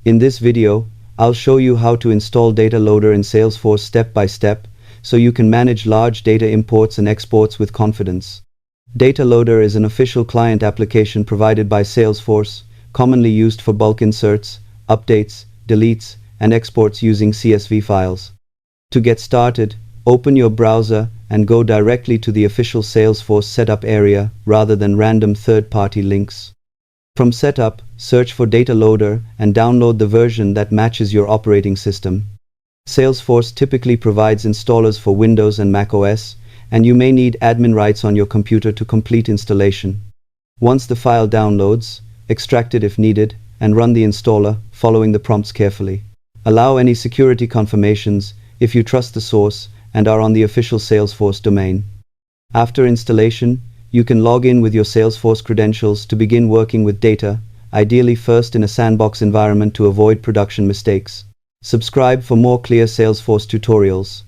In this video, I'll show you how to install Data Loader in Salesforce step by step, so you can manage large data imports and exports with confidence. Data Loader is an official client application provided by Salesforce, commonly used for bulk inserts, updates, deletes, and exports using CSV files. To get started, open your browser and go directly to the official Salesforce setup area rather than random third-party links. From Setup, search for Data Loader and download the version that matches your operating system. Salesforce typically provides installers for Windows and Mac OS, and you may need admin rights on your computer to complete installation. Once the file downloads, extract it if needed, and run the installer, following the prompts carefully. Allow any security confirmations if you trust the source and are on the official Salesforce domain. After installation, you can log in with your Salesforce credentials to begin working with data, ideally first in a sandbox environment to avoid production mistakes. Subscribe for more clear Salesforce tutorials.